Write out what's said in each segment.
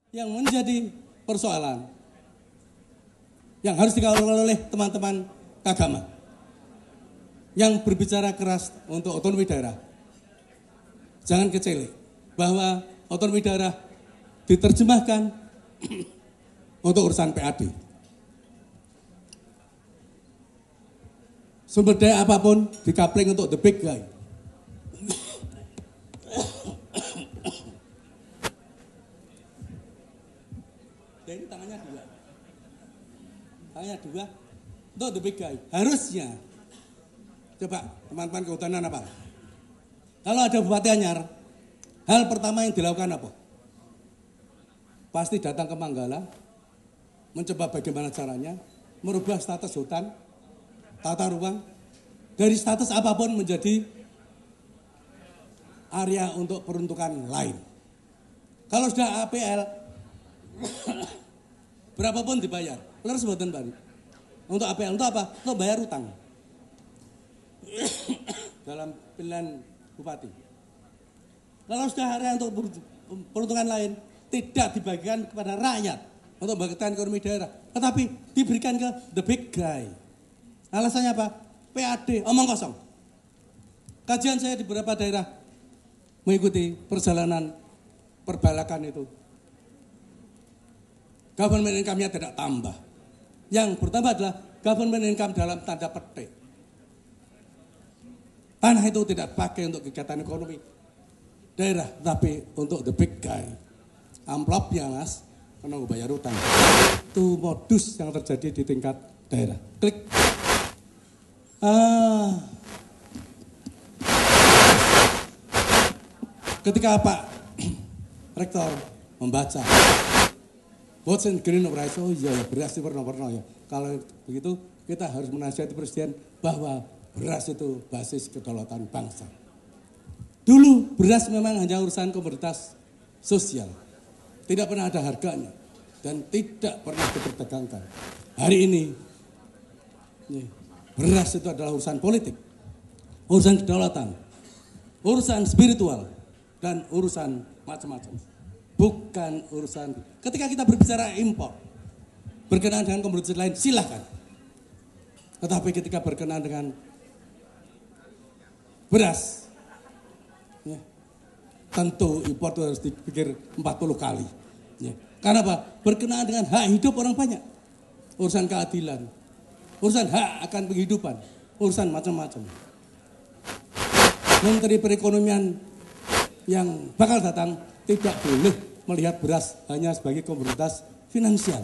yang menjadi persoalan yang harus dikawal oleh teman-teman keagama yang berbicara keras untuk otonomi daerah. Jangan kecil bahwa otonomi daerah diterjemahkan untuk urusan PAD. Sumber daya apapun dikapling untuk the big guy. Jadi tangannya dua untuk the big guy. Harusnya, coba teman-teman kehutanan apa? Kalau ada Bupati Anyar, hal pertama yang dilakukan apa? Pasti datang ke Manggala, mencoba bagaimana caranya merubah status hutan, tata ruang, dari status apapun menjadi area untuk peruntukan lain. Kalau sudah APL, berapapun dibayar. Leres mboten Pak. Untuk APL, untuk apa? Untuk bayar utang. Dalam pilihan bupati. Kalau sudah area untuk peruntukan lain, tidak dibagikan kepada rakyat untuk membangkitkan ekonomi daerah, tetapi diberikan ke the big guy. Alasannya apa? PAD, omong kosong. Kajian saya di beberapa daerah mengikuti perjalanan perbalakan itu. Government income-nya tidak tambah. Yang bertambah adalah government income dalam tanda petik. Tanah itu tidak pakai untuk kegiatan ekonomi daerah, tapi untuk the big guy. Amplopnya mas, karena bayar utang. Itu modus yang terjadi di tingkat daerah. Klik. Ketika Pak Rektor membaca What's in green rice, oh iya beras itu warna-warna ya. Kalau begitu kita harus menasihati Presiden bahwa beras itu basis kedaulatan bangsa. Dulu beras memang hanya urusan komoditas sosial, tidak pernah ada harganya dan tidak pernah diperdagangkan. Hari ini beras itu adalah urusan politik, urusan kedaulatan, urusan spiritual, dan urusan macam-macam. Bukan urusan, ketika kita berbicara impor, berkenaan dengan komoditas lain silahkan. Tetapi ketika berkenaan dengan beras, ya, tentu impor itu harus dipikir 40 kali. Ya. Karena apa? Berkenaan dengan hak hidup orang banyak. Urusan keadilan, urusan hak akan penghidupan, urusan macam-macam. Menteri Perekonomian yang bakal datang tidak boleh melihat beras hanya sebagai komoditas finansial.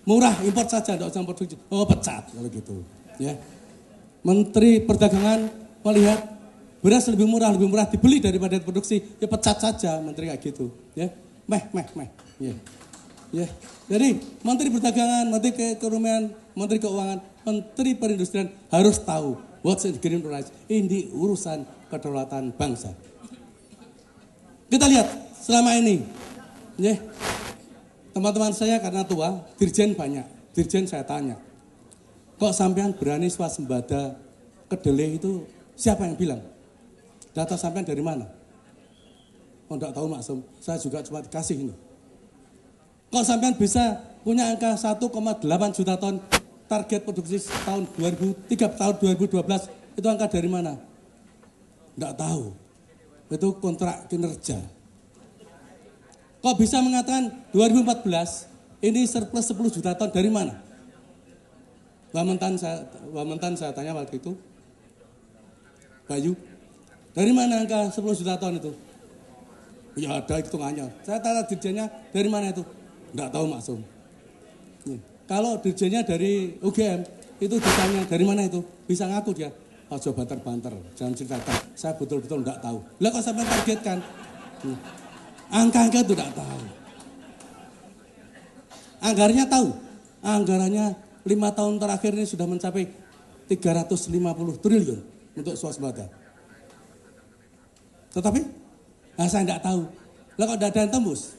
Murah, import saja, tidak usah produksi. Oh, pecat kalau gitu. Ya. Menteri Perdagangan melihat beras lebih murah dibeli daripada produksi, ya pecat saja menteri kayak gitu. Ya, Ya. Ya. Jadi Menteri Perdagangan, Menteri Keekonomian, Menteri Keuangan, Menteri Perindustrian harus tahu what's in green rice. Ini urusan kedaulatan bangsa. Kita lihat selama ini, ya, teman-teman saya karena tua, dirjen banyak. Dirjen saya tanya, kok sampean berani swasembada kedelai itu siapa yang bilang? Data sampean dari mana? Oh enggak tahu Maksum, saya juga cuma dikasih ini. Kok sampean bisa punya angka 1,8 juta ton target produksi tahun 2012, itu angka dari mana? Enggak tahu. Itu kontrak kinerja. Kok bisa mengatakan 2014 ini surplus 10 juta ton dari mana? Wamentan saya tanya waktu itu, Bayu, dari mana angka 10 juta ton itu? Ya ada hitungannya. Saya tanya dirjennya dari mana itu? Enggak tahu Maksum. Kalau dirjennya dari UGM itu ditanya dari mana itu? Bisa ngaku dia. Ojo banter-banter, jangan ceritakan. Saya betul-betul enggak tahu. Lah kok sampai targetkan? Angka-angka itu enggak tahu. Anggarannya tahu. Anggarannya 5 tahun terakhir ini sudah mencapai 350 triliun untuk swasembada. Tetapi saya enggak tahu. Lah kok enggak ada yang tembus?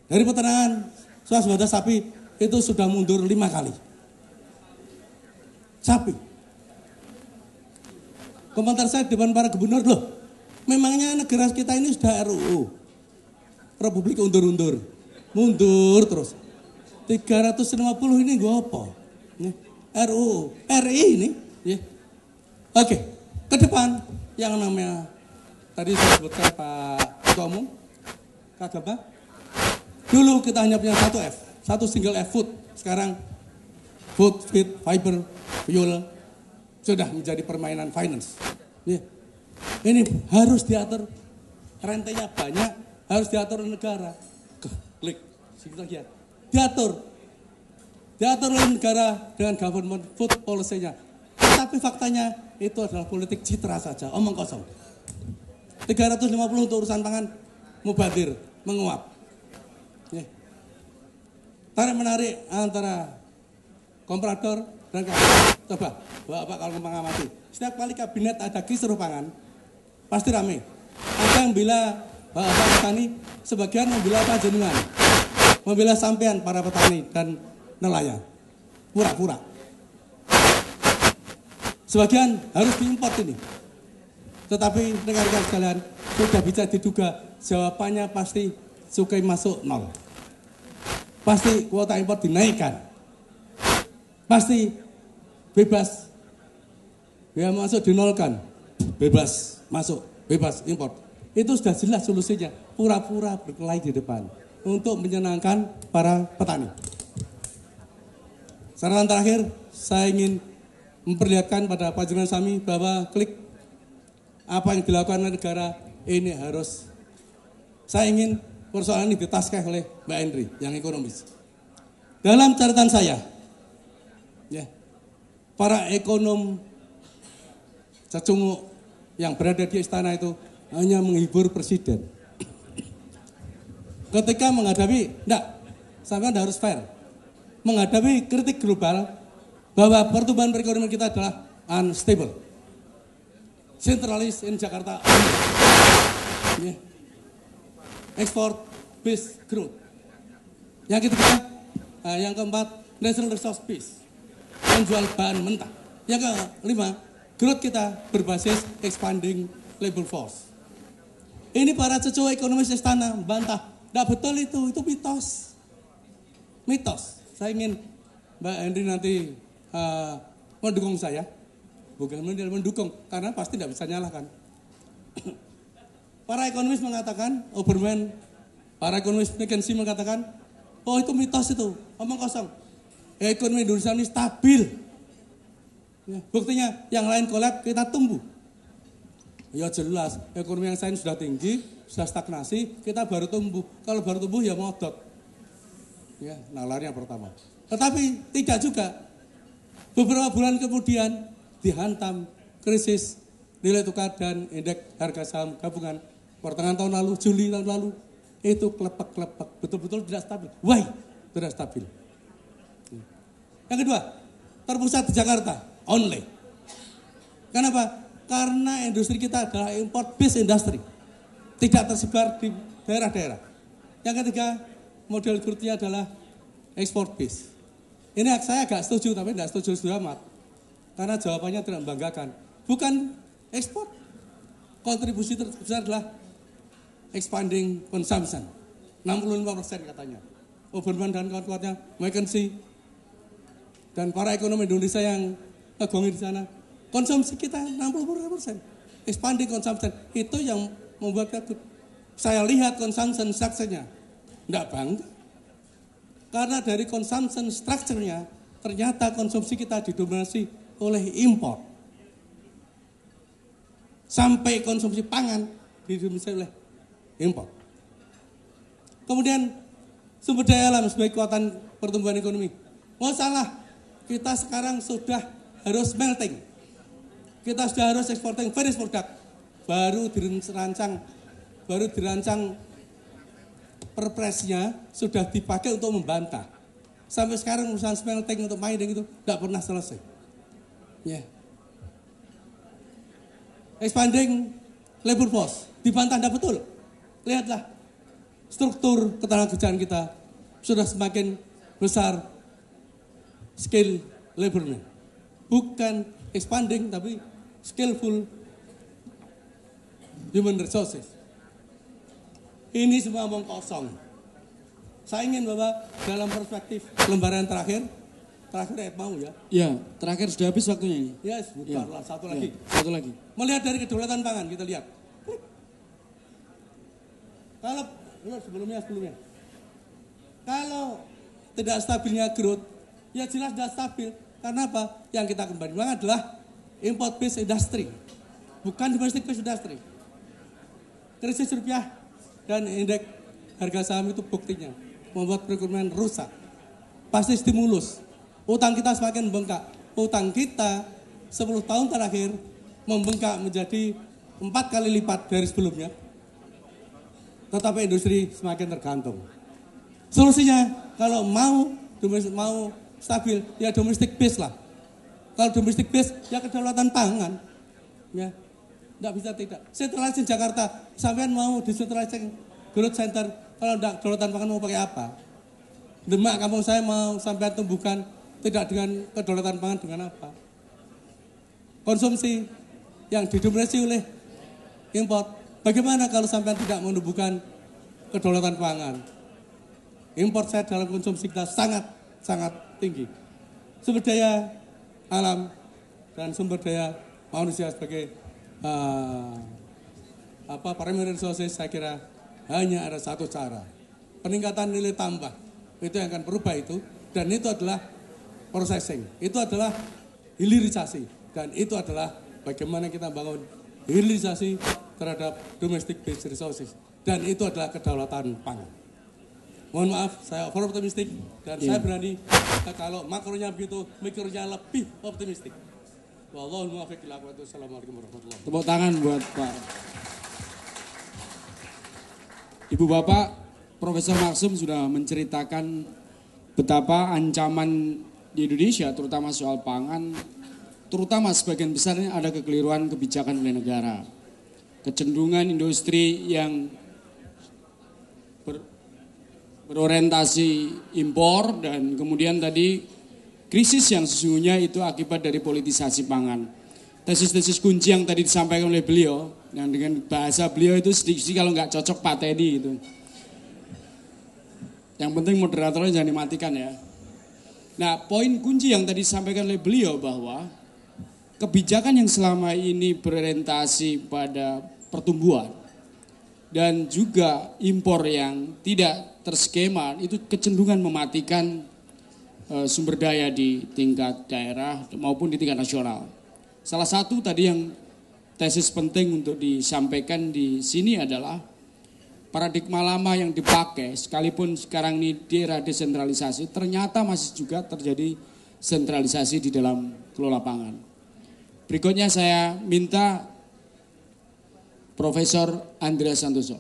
Dari peternakan swasembada sapi itu sudah mundur 5 kali. Sapi. Komentar saya di depan para gubernur, loh memangnya negara kita ini sudah RUU, Republik undur-undur. Mundur terus. 350 ini gue apa? RUU, RI ini. Ya. Oke, ke depan yang namanya tadi saya sebutkan Pak Ketua Umum, Kagaba. Dulu kita hanya punya satu F, satu single F food. Sekarang food, feed, fiber, fuel sudah menjadi permainan finance. Ya. Ini harus diatur, rentenya banyak, harus diatur negara. Klik, kita lihat. Diatur oleh negara dengan government food policy-nya. Tapi faktanya itu adalah politik citra saja, omong kosong. 350 untuk urusan pangan, mubadir, menguap. Ya. Tarik menarik antara komprador dan kabinet. Coba, Bapak kalau mengamati. Setiap kali kabinet ada kisruh pangan, pasti rame. Ada yang bila Bapak petani, sebagian membela panjenengan, membela sampean para petani dan nelayan. Pura-pura. Sebagian harus diimport ini. Tetapi rekan-rekan sekalian, sudah bisa diduga jawabannya pasti cukai masuk nol. Pasti kuota impor dinaikkan. Pasti bebas. Biaya masuk dinolkan. Bebas masuk, bebas impor. Itu sudah jelas solusinya. Pura-pura berkelahi di depan untuk menyenangkan para petani. Saran terakhir, saya ingin memperlihatkan pada panjenengan sami bahwa klik apa yang dilakukan oleh negara ini harus, saya ingin persoalan ini ditaskah oleh Mbak Henry yang ekonomis. Dalam catatan saya, ya, para ekonom cecunguk yang berada di istana itu hanya menghibur presiden. Ketika menghadapi, sampai harus fair, menghadapi kritik global bahwa pertumbuhan perekonomian kita adalah unstable. Centralized in Jakarta. Yeah. Export based growth. Yang ketiga, yang keempat, national resource base. Menjual bahan mentah. Yang kelima, growth kita berbasis expanding labor force. Ini para cucu ekonomis istana bantah. Tidak betul itu mitos. Mitos. Saya ingin Mbak Henry nanti mendukung saya, bukan mendukung, karena pasti tidak bisa nyalahkan. Para ekonomis mengatakan, Oberman, para ekonomis McKinsey mengatakan, oh itu mitos itu, omong kosong. Ekonomi Indonesia ini stabil. Ya, buktinya yang lain kolab, kita tumbuh. Ya jelas, ekonomi yang lain sudah tinggi, sudah stagnasi, kita baru tumbuh. Kalau baru tumbuh ya modot. Ya, nalarnya pertama. Tetapi tidak juga. Beberapa bulan kemudian dihantam krisis nilai tukar dan indeks harga saham gabungan pertengahan tahun lalu, Juli tahun lalu, itu klepek-klepek, betul-betul tidak stabil. Why? Tidak stabil. Yang kedua, terpusat di Jakarta, only. Kenapa? Karena industri kita adalah import based industry, tidak tersebar di daerah-daerah. Yang ketiga, model growth-nya adalah export based. Ini saya agak setuju, tapi tidak setuju amat. Karena jawabannya tidak membanggakan. Bukan ekspor. Kontribusi terbesar adalah expanding consumption. 65% katanya. Oberman dan kawan-kawannya, McKinsey, dan para ekonomi Indonesia yang ngegongin di sana. Konsumsi kita 60%. Expanding consumption. Itu yang membuat saya lihat consumption structure-nya. Tidak bangga. Karena dari consumption structure-nya, ternyata konsumsi kita didominasi oleh impor. Sampai konsumsi pangan didominasi oleh impor. Kemudian sumber daya alam sebagai kekuatan pertumbuhan ekonomi. Oh salah, kita sekarang sudah harus melting. Kita sudah harus exporting finished product. Baru dirancang perpresnya sudah dipakai untuk membantah. Sampai sekarang urusan smelting untuk mining itu tidak pernah selesai. Ya. Expanding labor force dibantah tidak betul. Lihatlah struktur ketenagakerjaan kita sudah semakin besar skill labornya. Bukan expanding tapi skillful human resources. Ini semua omong kosong. Saya ingin Bapak dalam perspektif lembaran terakhir mau ya. Ya, terakhir sudah habis waktunya ini. Ya, sebentar satu lagi. Satu lagi. Melihat dari kedaulatan pangan kita lihat. Kalau sebelumnya. Kalau tidak stabilnya growth, ya jelas tidak stabil. Karena apa? Yang kita kembangkan adalah import based industry, bukan domestic based industry. Krisis rupiah dan indeks harga saham itu buktinya membuat perekonomian rusak. Pasti stimulus. Utang kita semakin membengkak. Utang kita 10 tahun terakhir membengkak menjadi 4 kali lipat dari sebelumnya. Tetapi industri semakin tergantung. Solusinya kalau mau stabil ya domestic base lah. Kalau domestic base ya kedaulatan pangan. Ya. Enggak bisa tidak. Centralizing Jakarta, sampean mau decentralizing growth center, kalau enggak kedaulatan pangan mau pakai apa? Demak kampung saya mau sampean tumbuhkan tidak dengan kedaulatan pangan dengan apa? Konsumsi yang didominasi oleh import. Bagaimana kalau sampean tidak menumbuhkan kedaulatan pangan? Import saya dalam konsumsi kita sangat tinggi. Sumber daya alam dan sumber daya manusia sebagai primary resources, saya kira hanya ada satu cara. Peningkatan nilai tambah. Itu yang akan berubah itu. Dan itu adalah processing. Itu adalah hilirisasi. Dan itu adalah bagaimana kita bangun hilirisasi terhadap domestic based resources. Dan itu adalah kedaulatan pangan. Mohon maaf, saya over optimistik dan saya berani kalau makronya begitu, mikronya lebih optimistik. Wallahul muwaffiq ila aqwamit. Assalamualaikum warahmatullahi wabarakatuh. Tepuk tangan buat Pak. Ibu Bapak, Profesor Maksum sudah menceritakan betapa ancaman di Indonesia terutama soal pangan, terutama sebagian besarnya ada kekeliruan kebijakan oleh negara. Kecenderungan industri yang berorientasi impor dan kemudian tadi krisis yang sesungguhnya itu akibat dari politisasi pangan. Tesis-tesis kunci yang tadi disampaikan oleh beliau, yang dengan bahasa beliau itu sedikit kalau nggak cocok Pak Teddy itu. Yang penting moderatornya jangan dimatikan ya. Nah, poin kunci yang tadi disampaikan oleh beliau bahwa kebijakan yang selama ini berorientasi pada pertumbuhan dan juga impor yang tidak terskema itu kecenderungan mematikan sumber daya di tingkat daerah maupun di tingkat nasional. Salah satu tadi yang tesis penting untuk disampaikan di sini adalah paradigma lama yang dipakai sekalipun sekarang ini di era desentralisasi ternyata masih juga terjadi sentralisasi di dalam kelola pangan. Berikutnya saya minta Profesor Andreas Santoso.